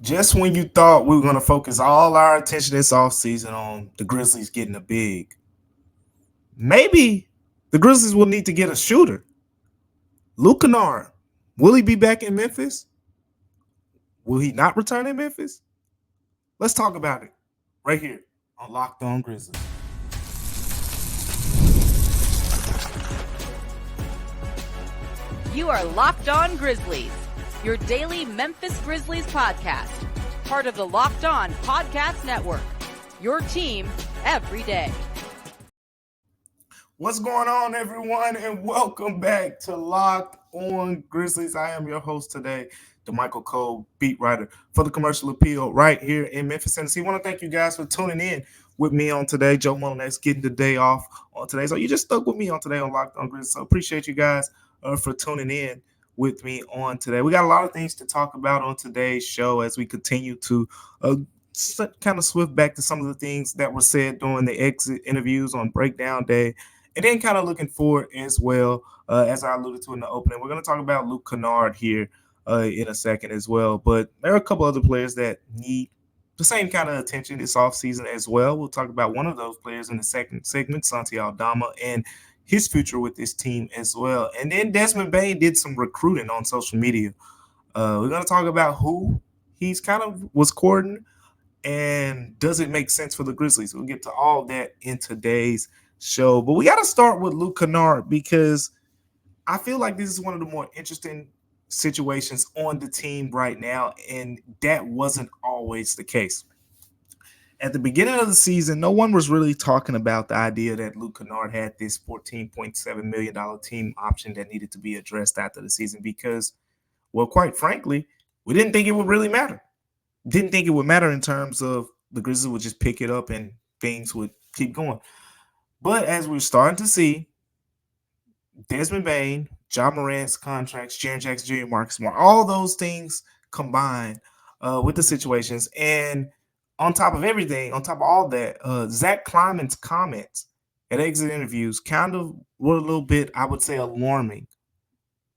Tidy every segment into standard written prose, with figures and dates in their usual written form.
Just when you thought we were going to focus all our attention this offseason on the Grizzlies getting a big, maybe the Grizzlies will need to get a shooter. Luke Kennard, will he be back in Memphis? Will he not return in Memphis? Let's talk about it right here on Locked On Grizzlies. You are Locked On Grizzlies, your daily Memphis Grizzlies podcast, part of the Locked On Podcast Network, your team every day. What's going on, everyone, and welcome back to Locked On Grizzlies. I am your host today, Damichael Cole, beat writer for the Commercial Appeal right here in Memphis, Tennessee. I want to thank you guys for tuning in with me on today. Joe Molinet's getting the day off on today, so you just stuck with me on today on Locked On Grizzlies. So appreciate you guys for tuning in with me on today. We got a lot of things to talk about on today's show as we continue to kind of swift back to some of the things that were said during the exit interviews on Breakdown Day, and then kind of looking forward as well, as I alluded to in the opening. We're going to talk about Luke Kennard here in a second as well, but there are a couple other players that need the same kind of attention this offseason as well. We'll talk about one of those players in the second segment, Santi Aldama, and his future with this team as well. And then Desmond Bane did some recruiting on social media. We're going to talk about who he's kind of was courting and does it make sense for the Grizzlies. We'll get to all that in today's show. But we got to start with Luke Kennard because I feel like this is one of the more interesting situations on the team right now, and that wasn't always the case. At the beginning of the season, no one was really talking about the idea that Luke Kennard had this $14.7 million team option that needed to be addressed after the season because, well, quite frankly, we didn't think it would really matter. Didn't think it would matter in terms of the Grizzlies would just pick it up and things would keep going. But as we're starting to see, Desmond Bane, Morant's contracts, Jaren Jackson Jr., Marcus Smart, all those things combined with the situations. And on top of everything, on top of all that, Zach Kleiman's comments at exit interviews kind of were a little bit, I would say, alarming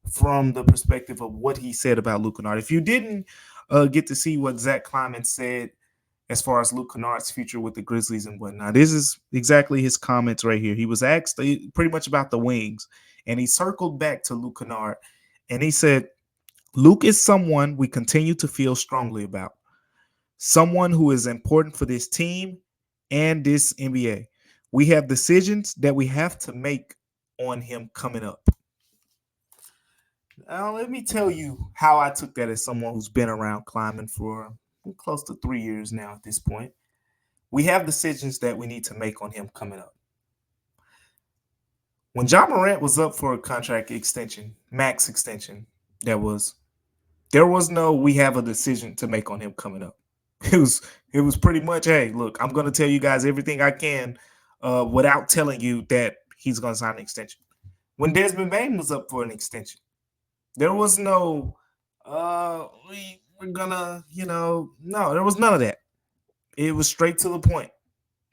from the perspective of what he said about Luke Kennard. If you didn't get to see what Zach Kleiman said as far as Luke Kennard's future with the Grizzlies and whatnot, this is exactly his comments right here. He was asked pretty much about the wings, and he circled back to Luke Kennard, and he said, Luke is someone we continue to feel strongly about. Someone who is important for this team and this NBA. We have decisions that we have to make on him coming up. Now, let me tell you how I took that as someone who's been around Kleiman for close to 3 years now at this point. We have decisions that we need to make on him coming up. When Morant was up for a contract extension, max extension, there was no we have a decision to make on him coming up. It was pretty much, hey, look, I'm going to tell you guys everything I can without telling you that he's going to sign an extension. When Desmond Bane was up for an extension, there was no, we're going to, no, there was none of that. It was straight to the point.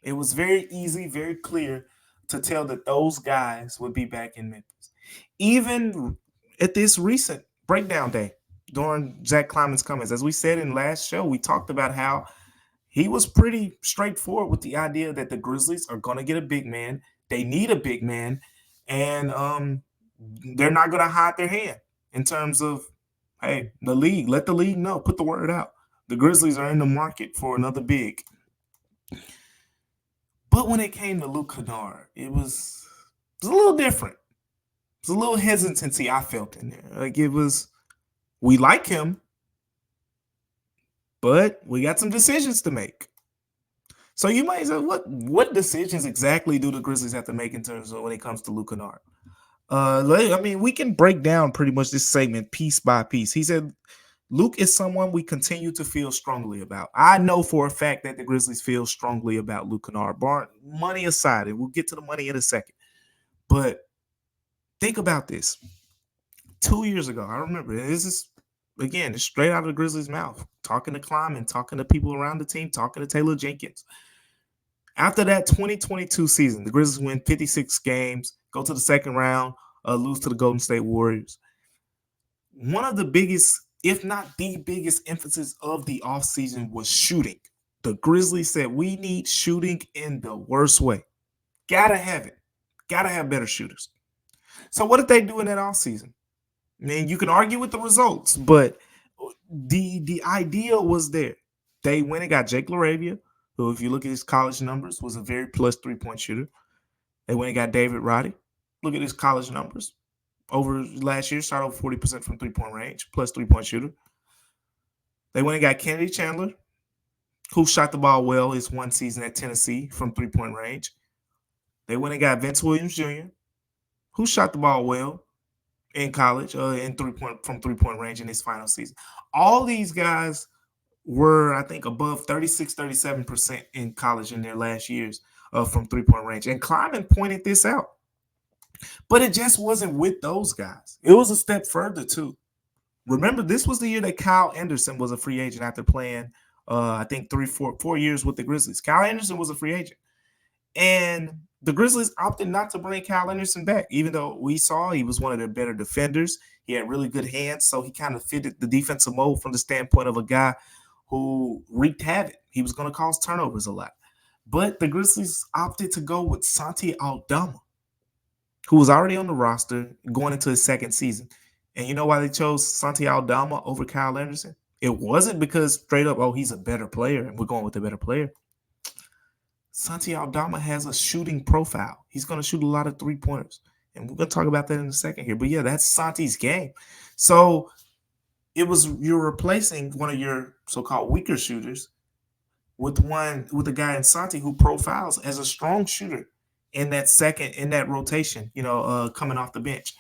It was very easy, very clear to tell that those guys would be back in Memphis. Even at this recent breakdown day, during Zach Kleiman's comments, as we said in last show, we talked about how he was pretty straightforward with the idea that the Grizzlies are going to get a big man. They need a big man, and they're not going to hide their hand in terms of, hey, the league, let the league know, put the word out. The Grizzlies are in the market for another big. But when it came to Luke Kennard, it was a little different. It was a little hesitancy I felt in there. Like it was, we like him, but we got some decisions to make. So you might say, what decisions exactly do the Grizzlies have to make in terms of when it comes to Luke Kennard? I mean, we can break down pretty much this segment piece by piece. He said, Luke is someone we continue to feel strongly about. I know for a fact that the Grizzlies feel strongly about Luke Kennard. Money aside, and we'll get to the money in a second. But think about this. 2 years ago, I remember, this is, again, it's straight out of the Grizzlies' mouth, talking to Kleiman, talking to people around the team, talking to Taylor Jenkins. After that 2022 season, the Grizzlies win 56 games, go to the second round, lose to the Golden State Warriors. One of the biggest if not the biggest emphasis of the offseason was shooting. The Grizzlies said we need shooting in the worst way. Gotta have it. Gotta have better shooters. So what did they do in that offseason? I mean, you can argue with the results, but the idea was there. They went and got Jake LaRavia, who, if you look at his college numbers, was a very plus 3-point shooter. They went and got David Roddy. Look at his college numbers. Over last year, shot over 40% from 3-point range, plus 3-point shooter. They went and got Kennedy Chandler, who shot the ball well his one season at Tennessee from 3-point range. They went and got Vince Williams Jr., who shot the ball well in college from 3-point range in his final season. All these guys were, I think, above 36, 37% in college in their last years from 3-point range. And Kleiman pointed this out. But it just wasn't with those guys. It was a step further, too. Remember, this was the year that Kyle Anderson was a free agent after playing, I think, 4 years with the Grizzlies. Kyle Anderson was a free agent. And the Grizzlies opted not to bring Kyle Anderson back, even though we saw he was one of their better defenders. He had really good hands, so he kind of fitted the defensive mold from the standpoint of a guy who wreaked havoc. He was going to cause turnovers a lot. But the Grizzlies opted to go with Santi Aldama, who was already on the roster going into his second season. And you know why they chose Santi Aldama over Kyle Anderson? It wasn't because straight up, oh, he's a better player and we're going with a better player. Santi Aldama has a shooting profile. He's going to shoot a lot of three-pointers. And we're going to talk about that in a second here. But, yeah, that's Santi's game. So you're replacing one of your so-called weaker shooters with a guy in Santi who profiles as a strong shooter in that rotation, coming off the bench.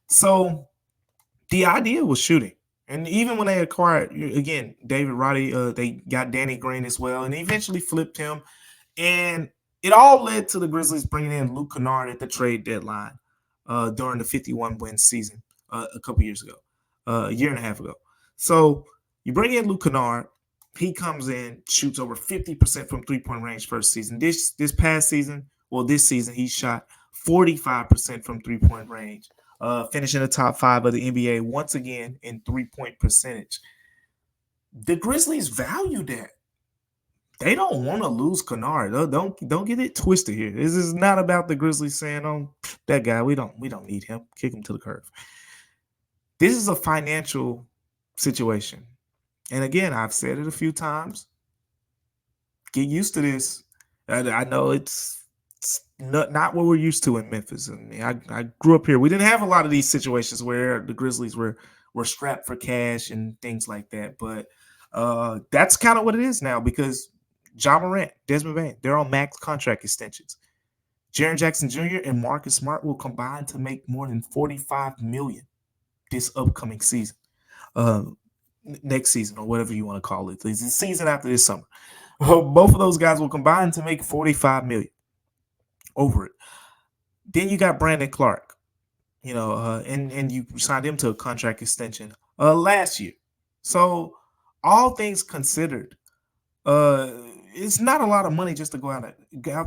So the idea was shooting. And even when they acquired, again, David Roddy, they got Danny Green as well, and they eventually flipped him. And it all led to the Grizzlies bringing in Luke Kennard at the trade deadline during the 51-win season a couple years ago, a year and a half ago. So you bring in Luke Kennard. He comes in, shoots over 50% from three-point range first season. This season, he shot 45% from three-point range, finishing the top 5 of the NBA once again in three-point percentage. The Grizzlies value that. They don't want to lose Kennard. Don't get it twisted here. This is not about the Grizzlies saying, "Oh, that guy, we don't need him. Kick him to the curb." This is a financial situation. And again, I've said it a few times. Get used to this. I know it's not what we're used to in Memphis. I mean, I grew up here. We didn't have a lot of these situations where the Grizzlies were strapped for cash and things like that. But that's kind of what it is now because Morant, Desmond Bane, they're on max contract extensions. Jaren Jackson Jr. and Marcus Smart will combine to make more than $45 million this upcoming season. Next season, or whatever you want to call it. The season after this summer. Both of those guys will combine to make $45 million over it. Then you got Brandon Clark, and you signed him to a contract extension last year. So all things considered, it's not a lot of money just to go out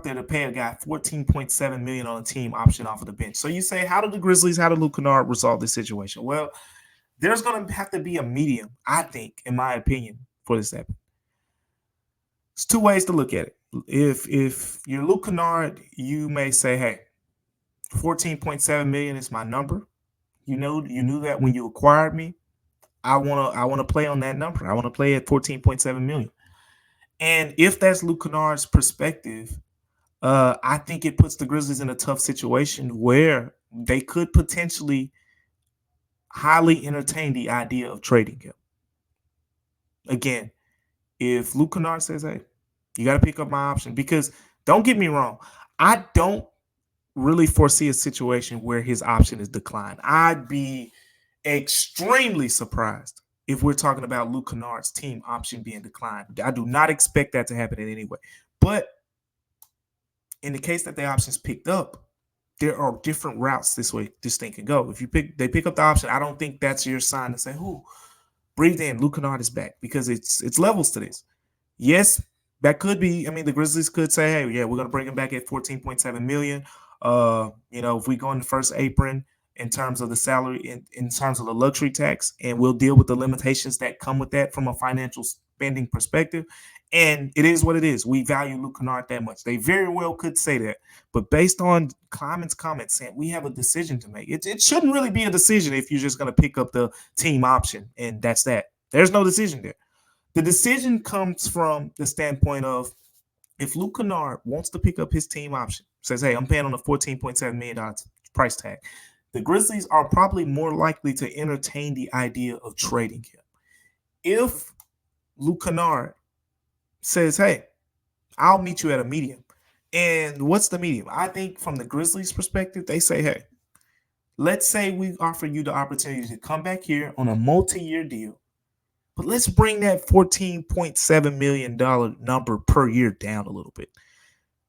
there to pay a guy $14.7 million on a team option off of the bench. So you say, how did Luke Kennard resolve this situation? Well, there's going to have to be a medium, I think, in my opinion, for this to happen. There's two ways to look at it. If you're Luke Kennard, you may say, hey, $14.7 million is my number. You knew that when you acquired me. I want to play on that number. I want to play at $14.7 million. And if that's Luke Kennard's perspective, I think it puts the Grizzlies in a tough situation where they could potentially highly entertain the idea of trading him. Again, if Luke Kennard says, hey, you got to pick up my option, because don't get me wrong, I don't really foresee a situation where his option is declined. I'd be extremely surprised if we're talking about Luke Kennard's team option being declined. I do not expect that to happen in any way. But in the case that the option's picked up, there are different routes this thing can go. If they pick up the option, I don't think that's your sign to say, breathe in, Luke Kennard is back, because it's levels to this. Yes, that could be. I mean, the Grizzlies could say, hey, yeah, we're going to bring him back at $14.7 million. If we go in the first apron in terms of the salary, in terms of the luxury tax, and we'll deal with the limitations that come with that from a financial spending perspective. And it is what it is. We value Luke Kennard that much. They very well could say that. But based on Kleiman's comments saying we have a decision to make, it shouldn't really be a decision if you're just going to pick up the team option and that's that. There's no decision there. The decision comes from the standpoint of if Luke Kennard wants to pick up his team option, says, hey, I'm paying on a $14.7 million price tag, the Grizzlies are probably more likely to entertain the idea of trading him. If Luke Kennard says, hey, I'll meet you at a medium. And what's the medium? I think from the Grizzlies' perspective, they say, hey, let's say we offer you the opportunity to come back here on a multi-year deal, but let's bring that $14.7 million number per year down a little bit.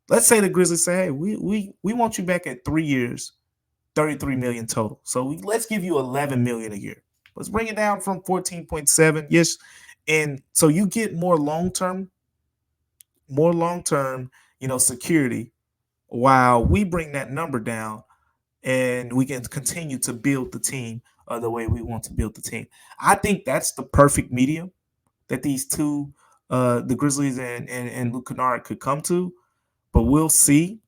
Let's say the Grizzlies say, hey, we want you back at 3 years, $33 million total. So let's give you $11 million a year. Let's bring it down from 14.7. Yes. And so you get more long-term, security while we bring that number down and we can continue to build the team the way we want to build the team. I think that's the perfect medium that these two, the Grizzlies and Luke Kennard could come to, but we'll see.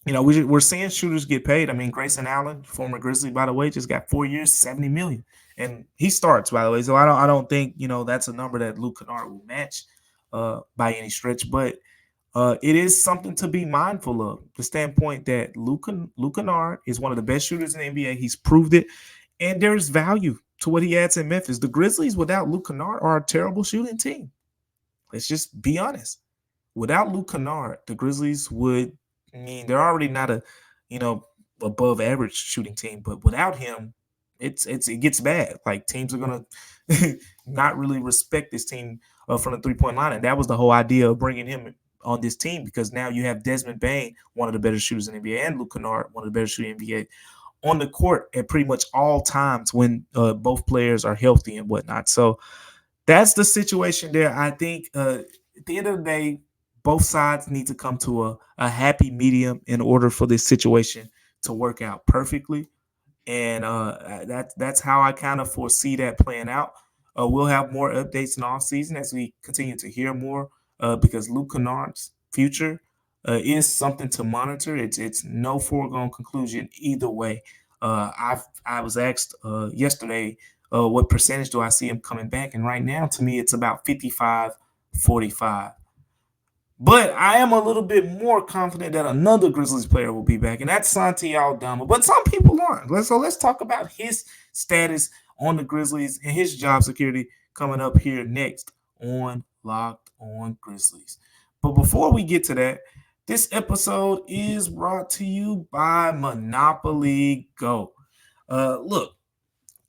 We're seeing shooters get paid. I mean, Grayson Allen, former Grizzly, by the way, just got 4 years, $70 million. And he starts, by the way. So I don't think, that's a number that Luke Kennard will match by any stretch. But it is something to be mindful of. The standpoint that Luke Kennard is one of the best shooters in the NBA. He's proved it. And there's value to what he adds in Memphis. The Grizzlies without Luke Kennard are a terrible shooting team. Let's just be honest. Without Luke Kennard, the Grizzlies would – they're already not a, above average shooting team, but without him, it gets bad. Like teams are gonna not really respect this team from the 3-point line, and that was the whole idea of bringing him on this team because now you have Desmond Bane, one of the better shooters in the NBA, and Luke Kennard, one of the better shooters in the NBA, on the court at pretty much all times when both players are healthy and whatnot. So that's the situation there. I think at the end of the day, both sides need to come to a happy medium in order for this situation to work out perfectly. And that's how I kind of foresee that playing out. We'll have more updates in the offseason as we continue to hear more because Luke Kennard's future is something to monitor. It's no foregone conclusion either way. I was asked yesterday what percentage do I see him coming back? And right now, to me, it's about 55-45. But I am a little bit more confident that another Grizzlies player will be back, and that's Santi Aldama. But some people aren't. So let's talk about his status on the Grizzlies and his job security coming up here next on Locked On Grizzlies. But before we get to that, this episode is brought to you by Monopoly Go. Look,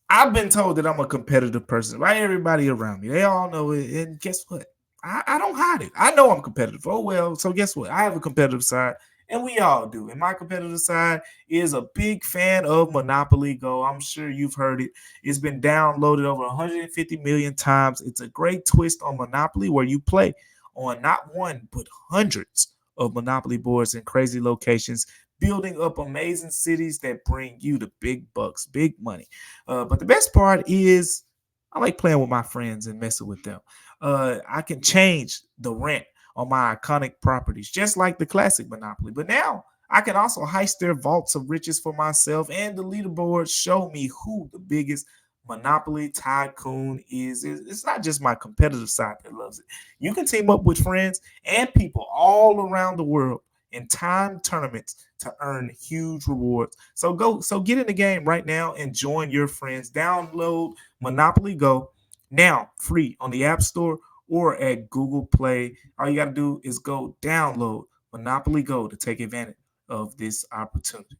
I've been told that I'm a competitive person, right? Everybody around me, they all know it. And guess what? I don't hide it. I know I'm competitive. Oh, well, so guess what? I have a competitive side, and we all do. And my competitive side is a big fan of Monopoly Go. I'm sure you've heard it. It's been downloaded over 150 million times. It's a great twist on Monopoly where you play on not one, but hundreds of Monopoly boards in crazy locations, building up amazing cities that bring you the big bucks, big money. But the best part is I like playing with my friends and messing with them. I can change the rent on my iconic properties, just like the classic Monopoly. But now I can also heist their vaults of riches for myself, and the leaderboards show me who the biggest Monopoly tycoon is. It's not just my competitive side that loves it. You can team up with friends and people all around the world in time tournaments to earn huge rewards. So get in the game right now and join your friends. Download Monopoly Go now, free on the App Store or at Google Play. All you got to do is go download Monopoly Go to take advantage of this opportunity.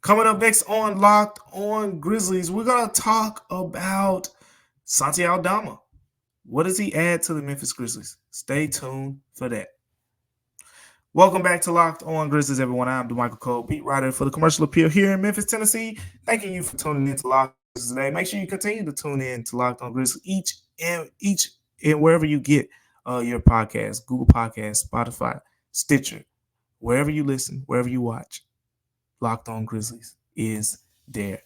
Coming up next on Locked On Grizzlies, we're going to talk about Santi Aldama. What does he add to the Memphis Grizzlies? Stay tuned for that. Welcome back to Locked On Grizzlies, everyone. I'm Damichael Cole, beat writer for the Commercial Appeal here in Memphis, Tennessee. Thanking you for tuning in to Locked On today. Make sure you continue to tune in to Locked On Grizzlies each and wherever you get your podcast, Google Podcasts, Spotify, Stitcher, wherever you listen, wherever you watch. Locked On Grizzlies is there.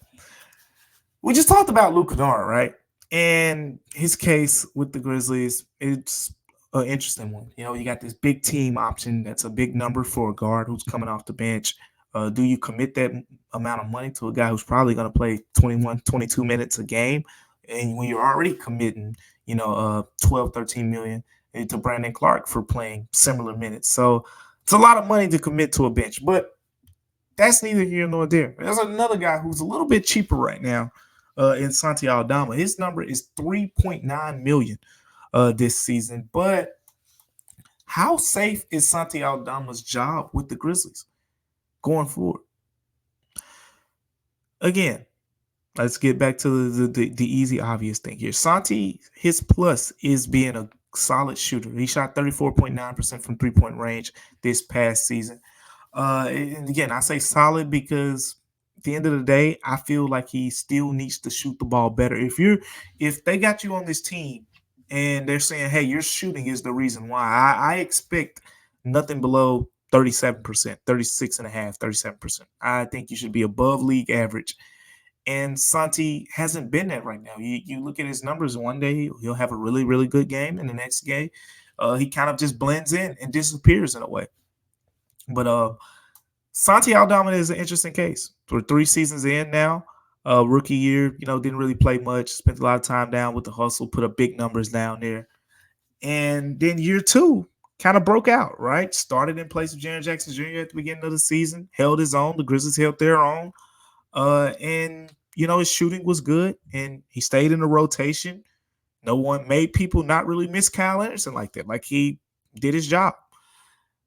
We just talked about Luke Kennard, right? And his case with the Grizzlies, it's an interesting one. You know, you got this big team option that's a big number for a guard who's coming off the bench. Do you commit that amount of money to a guy who's probably going to play 21, 22 minutes a game? And when you're already committing, 12, 13 million to Brandon Clark for playing similar minutes. So it's a lot of money to commit to a bench. But that's neither here nor there. There's another guy who's a little bit cheaper right now in Santi Aldama. His number is 3.9 million this season. But how safe is Santi Aldama's job with the Grizzlies going forward? Again, let's get back to the easy, obvious thing here. Santi, his plus is being a solid shooter. He shot 34.9% from three-point range this past season. And again, I say solid because at the end of the day, I feel like he still needs to shoot the ball better. If they got you on this team and they're saying, hey, your shooting is the reason why, I expect nothing below 37%, 36.5%, 37%. I think you should be above league average. And Santi hasn't been that right now. You look at his numbers, one day he'll have a really, really good game, and the next game he kind of just blends in and disappears in a way. But Santi Aldama is an interesting case. We're 3 seasons in now. Rookie year, didn't really play much. Spent a lot of time down with the hustle, put up big numbers down there. And then year 2 kind of broke out, right? Started in place of Jaren Jackson Jr. at the beginning of the season, held his own. The Grizzlies held their own. And his shooting was good, and he stayed in the rotation. No one made people not really miss Kyle Anderson like that. Like, he did his job.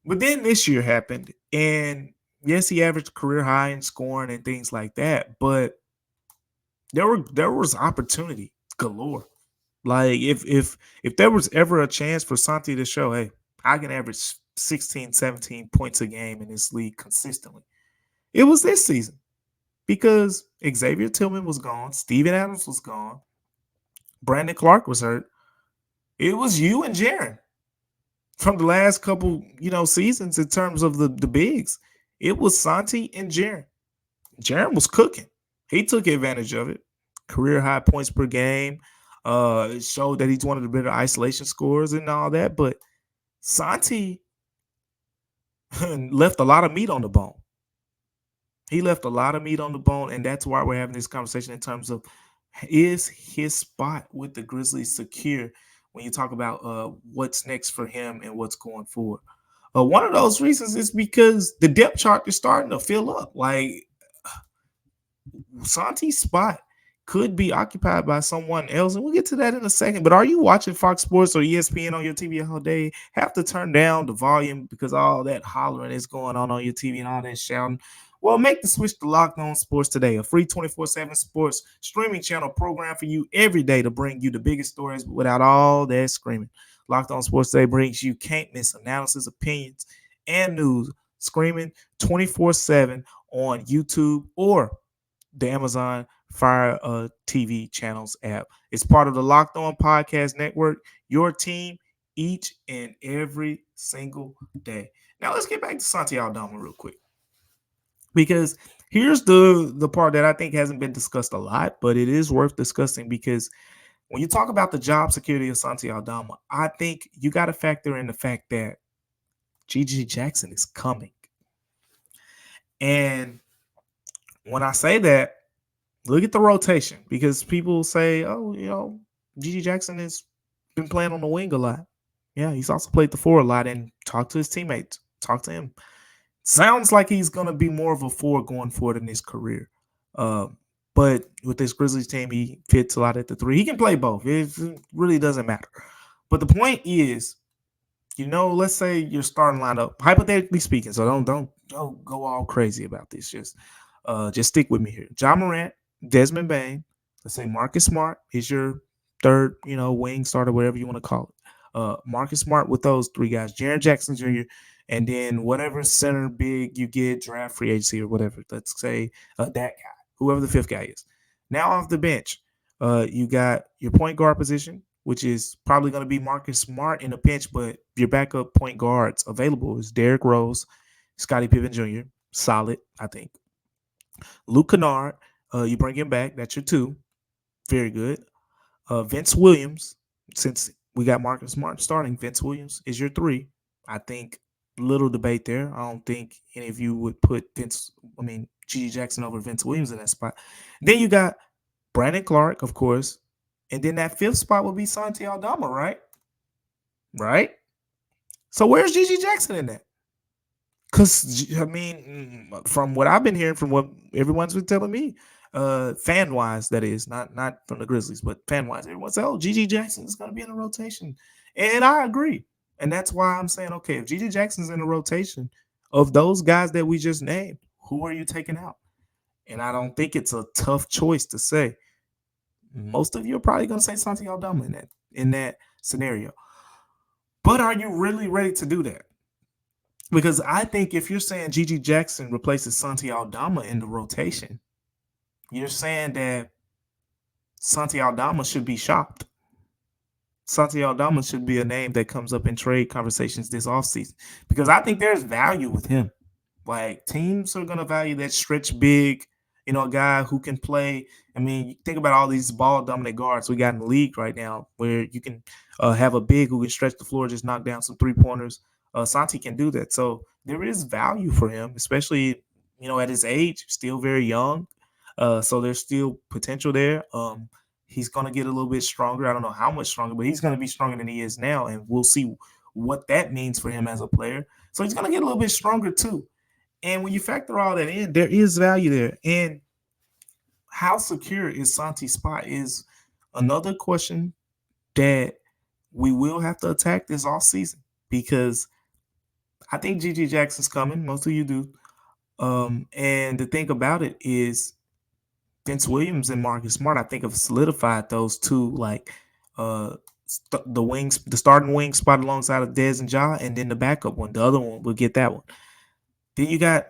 But then this year happened, and yes, he averaged a career high in scoring and things like that, but there was opportunity galore. Like, if there was ever a chance for Santi to show, hey, I can average 16, 17 points a game in this league consistently, it was this season. Because Xavier Tillman was gone, Steven Adams was gone, Brandon Clark was hurt. It was you and Jaren from the last couple, seasons in terms of the bigs. It was Santi and Jaren. Jaren was cooking. He took advantage of it. Career high points per game. It showed that he's one of the better isolation scorers and all that. But Santi left a lot of meat on the bone. He left a lot of meat on the bone, and that's why we're having this conversation in terms of, is his spot with the Grizzlies secure when you talk about what's next for him and what's going forward. One of those reasons is because the depth chart is starting to fill up. Like, Santi's spot could be occupied by someone else, and we'll get to that in a second. But are you watching Fox Sports or ESPN on your TV all day? Have to turn down the volume because all that hollering is going on your TV and all that shouting. Well, make the switch to Locked On Sports today, a free 24/7 sports streaming channel program for you every day to bring you the biggest stories without all that screaming. Locked On Sports Today brings you can't miss analysis, opinions, and news screaming 24/7 on YouTube or the Amazon Fire TV channels app. It's part of the Locked On Podcast Network, your team each and every single day. Now, let's get back to Santi Aldama real quick. Because here's the part that I think hasn't been discussed a lot, but it is worth discussing because when you talk about the job security of Santi Aldama, I think you got to factor in the fact that G.G. Jackson is coming. And when I say that, look at the rotation, because people say, oh, G.G. Jackson has been playing on the wing a lot. Yeah, he's also played the 4 a lot and talked to his teammates, talked to him. Sounds like he's going to be more of a 4 going forward in his career. But with this Grizzlies team, he fits a lot at the 3. He can play both. It really doesn't matter. But the point is, let's say your starting lineup, hypothetically speaking, so don't go all crazy about this. Just stick with me here. Ja Morant, Desmond Bane, let's say Marcus Smart is your third, wing starter, whatever you want to call it. Marcus Smart with those 3 guys, Jaren Jackson Jr., and then whatever center big you get, draft free agency or whatever. Let's say that guy, whoever the 5th guy is. Now off the bench, you got your point guard position, which is probably going to be Marcus Smart in a pinch, but your backup point guards available is Derrick Rose, Scottie Pippen Jr., solid, I think. Luke Kennard, you bring him back. That's your two. Very good. Vince Williams, since we got Marcus Smart starting, Vince Williams is your three. I think little debate there. I don't think any of you would put G.G. Jackson over Vince Williams in that spot. Then you got Brandon Clark, of course. And then that fifth spot would be Santi Aldama, right? Right? So where's G.G. Jackson in that? Because, from what I've been hearing, from what everyone's been telling me, fan wise, that is, not from the Grizzlies, but fan wise, everyone says, oh, G.G. Jackson is going to be in the rotation. And I agree. And that's why I'm saying, okay, if G.G. Jackson's in the rotation, of those guys that we just named, who are you taking out? And I don't think it's a tough choice to say. Most of you are probably going to say Santi Aldama in that scenario. But are you really ready to do that? Because I think if you're saying G.G. Jackson replaces Santi Aldama in the rotation, you're saying that Santi Aldama should be shopped. Santi Aldama should be a name that comes up in trade conversations this offseason. Because I think there's value with him. Like, teams are going to value that stretch big, a guy who can play. Think about all these ball-dominant guards we got in the league right now, where you can have a big who can stretch the floor, just knock down some three-pointers. Santi can do that. So there is value for him, especially, at his age, still very young. So there's still potential there. He's going to get a little bit stronger. I don't know how much stronger, but he's going to be stronger than he is now, and we'll see what that means for him as a player. So he's going to get a little bit stronger too. And when you factor all that in, there is value there. And how secure is Santi's spot is another question that we will have to attack this offseason, because I think G.G. Jackson's coming. Most of you do. And the thing about it is Vince Williams and Marcus Smart, I think, have solidified those two, like the starting wing spot alongside of Dez and Ja, and then the backup one. The other one, we'll get that one. Then you got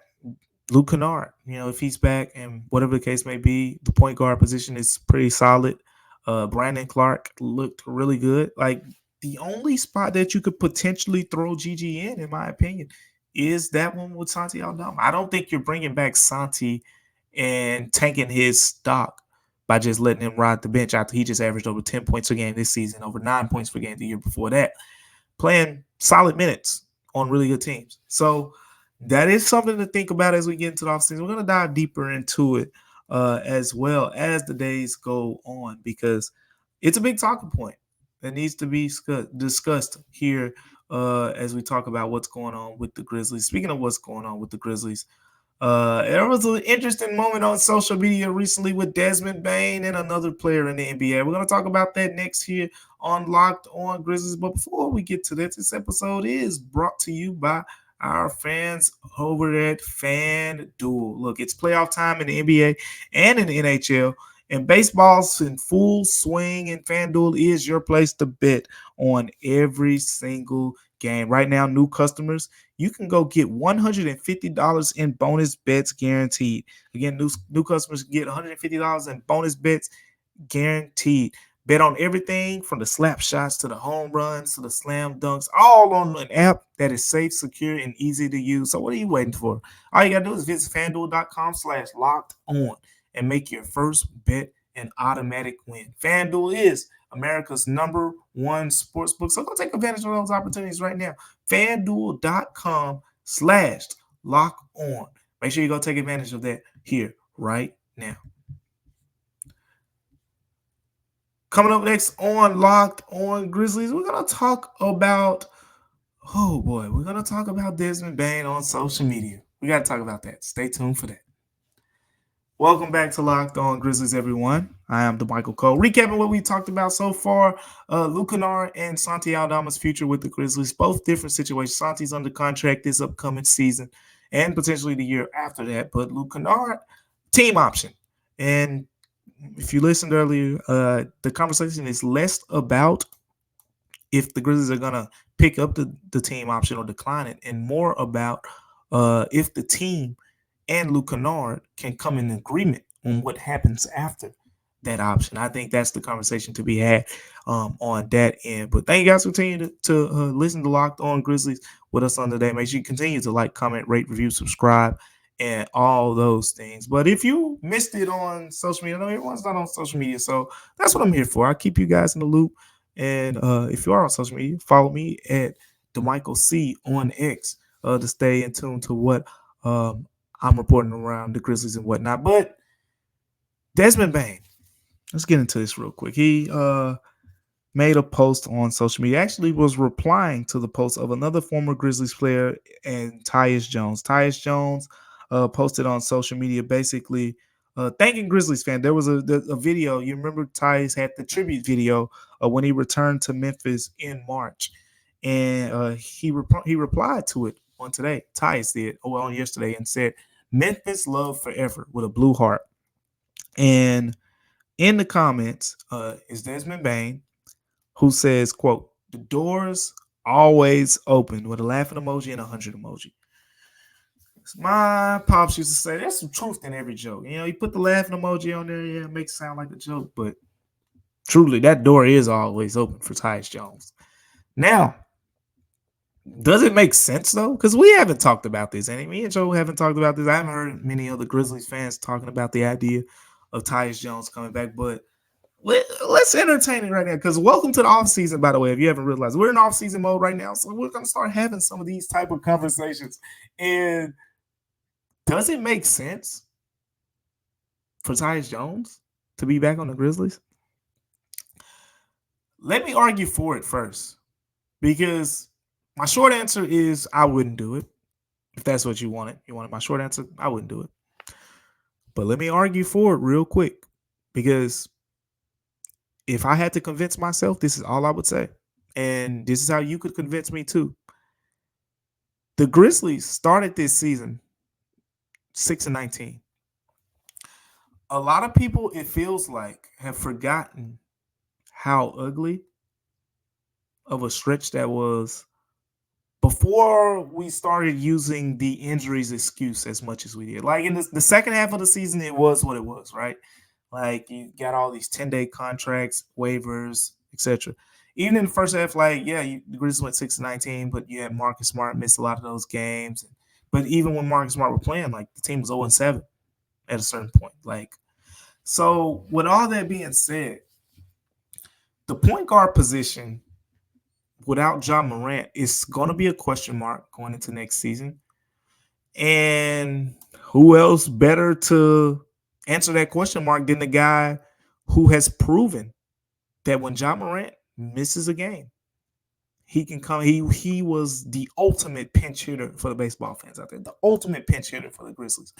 Luke Kennard, if he's back, and whatever the case may be, the point guard position is pretty solid. Brandon Clark looked really good. Like, the only spot that you could potentially throw GG in my opinion, is that one with Santi Aldama. I don't think you're bringing back Santi and tanking his stock by just letting him ride the bench after he just averaged over 10 points a game this season, over 9 points per game the year before that, playing solid minutes on really good teams. So that is something to think about as we get into the offseason. We're going to dive deeper into it as well as the days go on, because it's a big talking point that needs to be discussed here as we talk about what's going on with the Grizzlies. Speaking of what's going on with the Grizzlies, there was an interesting moment on social media recently with Desmond Bane and another player in the NBA. We're going to talk about that next here on Locked On Grizzlies. But before we get to that, this episode is brought to you by our fans over at FanDuel. Look, it's playoff time in the NBA and in the NHL, and baseball's in full swing, and FanDuel is your place to bet on every single game. Right now, new customers, you can go get $150 in bonus bets guaranteed. Again, new customers get $150 in bonus bets guaranteed. Bet on everything from the slap shots to the home runs to the slam dunks, all on an app that is safe, secure, and easy to use. So what are you waiting for? All you got to do is visit FanDuel.com/locked-on and make your first bet an automatic win. FanDuel is America's #1 sportsbook. So go take advantage of those opportunities right now. FanDuel.com/lock-on. Make sure you go take advantage of that here right now. Coming up next on Locked On Grizzlies, we're going to talk about, we're going to talk about Desmond Bane on social media. We got to talk about that. Stay tuned for that. Welcome back to Locked On Grizzlies, everyone. I am Damichael Cole. Recapping what we talked about so far, Luke Kennard and Santi Aldama's future with the Grizzlies, both different situations. Santi's under contract this upcoming season and potentially the year after that, but Luke Kennard, team option. And if you listened earlier, the conversation is less about if the Grizzlies are going to pick up the team option or decline it, and more about if the team and Luke Kennard can come in agreement on what happens after that option. I think that's the conversation to be had on that end. But thank you guys for continuing to listen to Locked On Grizzlies with us on today. Make sure you continue to like, comment, rate, review, subscribe, and all those things. But if you missed it on social media, I know everyone's not on social media, so that's what I'm here for. I keep you guys in the loop. And if you are on social media, follow me at Damichael C on X to stay in tune to what um, I'm reporting around the Grizzlies and whatnot. But Desmond Bane, let's get into this real quick. He made a post on social media. Actually, was replying to the post of another former Grizzlies player and Tyus Jones. Tyus Jones posted on social media basically thanking Grizzlies fan. There was a video. You remember Tyus had the tribute video when he returned to Memphis in March, and he replied to it on today. Tyus did on yesterday and said, "Memphis love forever" with a blue heart. And in the comments is Desmond Bane, who says, quote, "The doors always open," with a laughing emoji and a 100 emoji. My pops used to say there's some truth in every joke. You know, you put the laughing emoji on there, yeah, it makes it sound like a joke, but truly, that door is always open for Tyus Jones. Now, does it make sense though? Because we haven't talked about this. And me and Joe haven't talked about this. I haven't heard many other Grizzlies fans talking about the idea of Tyus Jones coming back, but let's entertain it right now, because welcome to the offseason, by the way, if you haven't realized. We're in offseason mode right now, so we're going to start having some of these type of conversations. And does it make sense for Tyus Jones to be back on the Grizzlies? Let me argue for it first, because my short answer is I wouldn't do it. If that's what you wanted. You wanted my short answer? I wouldn't do it. But let me argue for it real quick, because if I had to convince myself, this is all I would say. And this is how you could convince me too. The Grizzlies started this season 6-19. A lot of people, it feels like, have forgotten how ugly of a stretch that was before we started using the injuries excuse as much as we did. Like in the second half of the season, it was what it was, right? Like you got all these 10-day contracts, waivers, etc. Even in the first half, like, yeah, the Grizzlies went 6-19, but you had Marcus Smart miss a lot of those games. But even when Marcus Smart were playing, like the team was 0-7 at a certain point. Like, so with all that being said, the point guard position without Ja Morant is going to be a question mark going into next season. And who else better to answer that question mark than the guy who has proven that when Ja Morant misses a game, he can come. He was the ultimate pinch hitter for the baseball fans out there, the ultimate pinch hitter for the Grizzlies.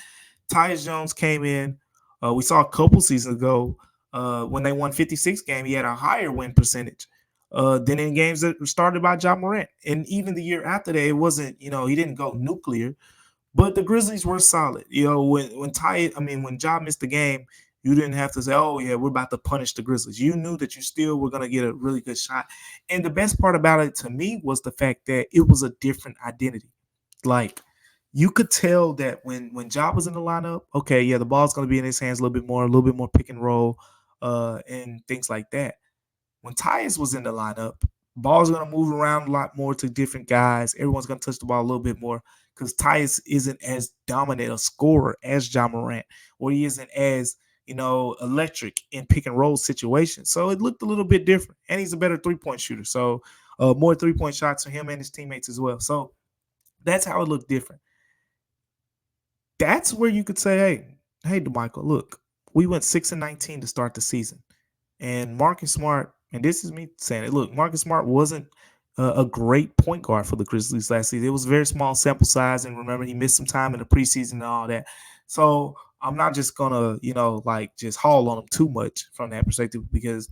Tyus Jones came in. We saw a couple seasons ago when they won 56 games, he had a higher win percentage than in games that were started by Ja Morant. And even the year after that, it wasn't, he didn't go nuclear. But the Grizzlies were solid. When Ja missed the game, you didn't have to say, "Oh yeah, we're about to punish the Grizzlies." You knew that you still were going to get a really good shot. And the best part about it to me was the fact that it was a different identity. Like you could tell that when Ja was in the lineup, okay, yeah, the ball's going to be in his hands a little bit more pick and roll, and things like that. When Tyus was in the lineup, ball's going to move around a lot more to different guys. Everyone's going to touch the ball a little bit more, because Tyus isn't as dominant a scorer as Ja Morant, or he isn't as, electric in pick and roll situations. So it looked a little bit different. And he's a better three-point shooter. So more three-point shots for him and his teammates as well. So that's how it looked different. That's where you could say, hey, Damichael, look, we went 6-19 to start the season. And Marcus Smart, and this is me saying it, look, Marcus Smart wasn't a great point guard for the Grizzlies last season. It was a very small sample size, and remember, he missed some time in the preseason and all that. So I'm not just gonna, just haul on him too much from that perspective, because,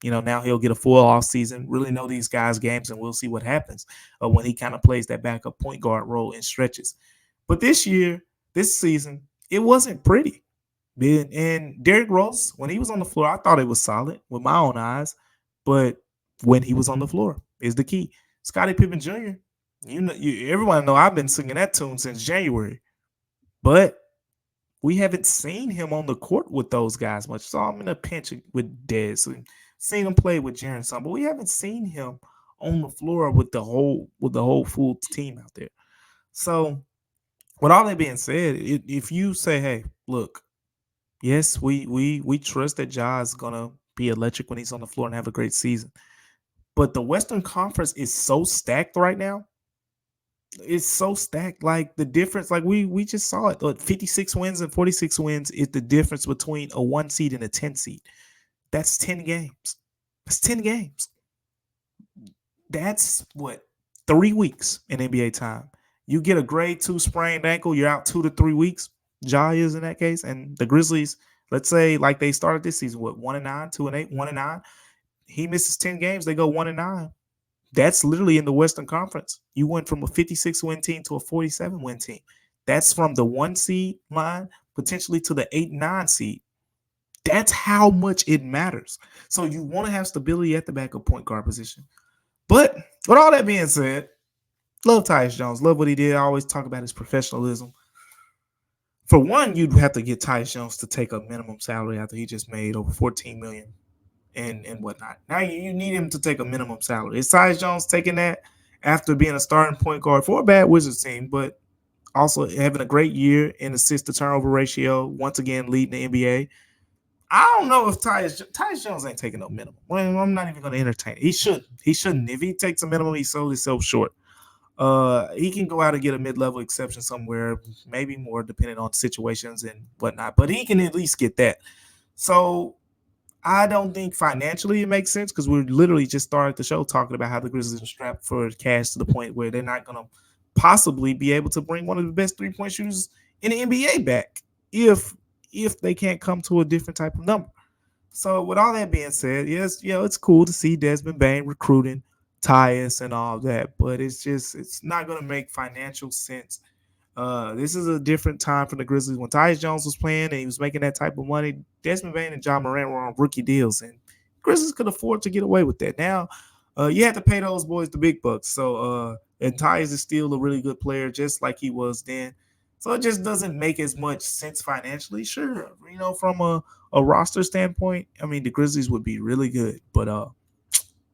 now he'll get a full off season, really know these guys' games, and we'll see what happens when he kind of plays that backup point guard role in stretches. But this season, it wasn't pretty. And Derrick Rose, when he was on the floor, I thought it was solid with my own eyes. But when he was on the floor is the key. Scottie Pippen Jr., everyone know I've been singing that tune since January. But we haven't seen him on the court with those guys much. Saw him in a pinch with Dez, and seen him play with Jaren Son, but we haven't seen him on the floor with the whole full team out there. So With all that being said, if you say, hey, look, yes, we trust that Ja is gonna be electric when he's on the floor and have a great season. But the Western Conference is so stacked right now. It's so stacked. Like the difference, like we just saw it. 56 wins and 46 wins is the difference between a 1 seed and a 10 seed. That's 10 games. That's 10 games. That's what 3 weeks in NBA time. You get a grade 2 sprained ankle, you're out 2 to 3 weeks. Ja is in that case, and the Grizzlies, let's say like they started this season, what 1-9, 2-8, 1-9. He misses 10 games, they go 1-9. That's literally in the Western Conference. You went from a 56 win team to a 47 win team. That's from the 1 seed line potentially to the 8-9 seed. That's how much it matters. So you want to have stability at the backup point guard position. But with all that being said, love Tyus Jones. Love what he did. I always talk about his professionalism. For one, you'd have to get Tyus Jones to take a minimum salary after he just made over $14 million and whatnot. Now you need him to take a minimum salary. Is Tyus Jones taking that after being a starting point guard for a bad Wizards team, but also having a great year in assist to turnover ratio, once again leading the NBA? I don't know if Tyus Jones ain't taking no minimum. Well, I'm not even going to entertain it. He shouldn't. He shouldn't. If he takes a minimum, he sold himself short. He can go out and get a mid-level exception somewhere, maybe more depending on situations and whatnot. But he can at least get that. So I don't think financially it makes sense because we're literally just started the show talking about how the Grizzlies are strapped for cash to the point where they're not going to possibly be able to bring one of the best three-point shooters in the NBA back if they can't come to a different type of number. So with all that being said, yes, it's cool to see Desmond Bane recruiting Tyus and all that, but it's not going to make financial sense. This is a different time for the Grizzlies. When Tyus Jones was playing and he was making that type of money, Desmond Bane and Morant were on rookie deals, and Grizzlies could afford to get away with that. Now, you have to pay those boys the big bucks. So, and Tyus is still a really good player, just like he was then. So it just doesn't make as much sense financially. Sure, from a roster standpoint, I mean, the Grizzlies would be really good, but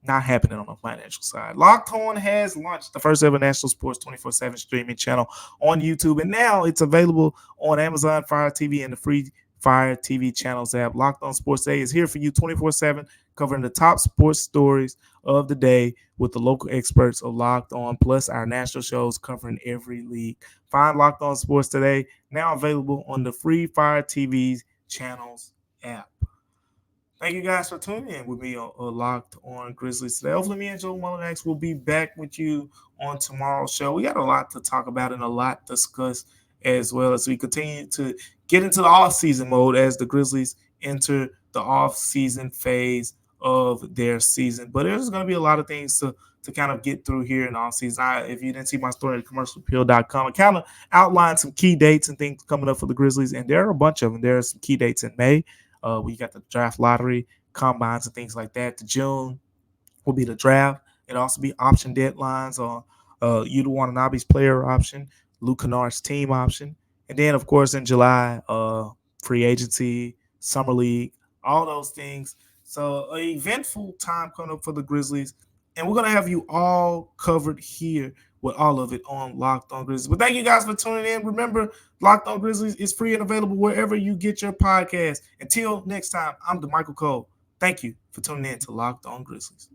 not happening on the financial side. Locked On has launched the first ever national sports 24/7 streaming channel on YouTube, and now it's available on Amazon Fire TV and the free Fire TV channels app. Locked On Sports Day is here for you 24/7, covering the top sports stories of the day with the local experts of Locked On, plus our national shows covering every league. Find Locked On Sports Today, now available on the free Fire TV channels app. Thank you guys for tuning in with me on Locked On Grizzlies today. Hopefully, me and Joe Mullinax will be back with you on tomorrow's show. We got a lot to talk about and a lot to discuss as well as we continue to get into the off-season mode as the Grizzlies enter the off-season phase of their season. But there's going to be a lot of things to kind of get through here in off-season. If you didn't see my story at commercialappeal.com, I kind of outlined some key dates and things coming up for the Grizzlies, and there are a bunch of them. There are some key dates in May. We got the draft lottery, combines, and things like that. The June will be the draft. It'll also be option deadlines on Yuta Watanabe's player option, Luke Kennard's team option. And then, of course, in July, free agency, summer league, all those things. So an eventful time coming up for the Grizzlies. And we're going to have you all covered here with all of it on Locked On Grizzlies. But thank you guys for tuning in. Remember, Locked On Grizzlies is free and available wherever you get your podcast. Until next time, I'm Damichael Cole. Thank you for tuning in to Locked On Grizzlies.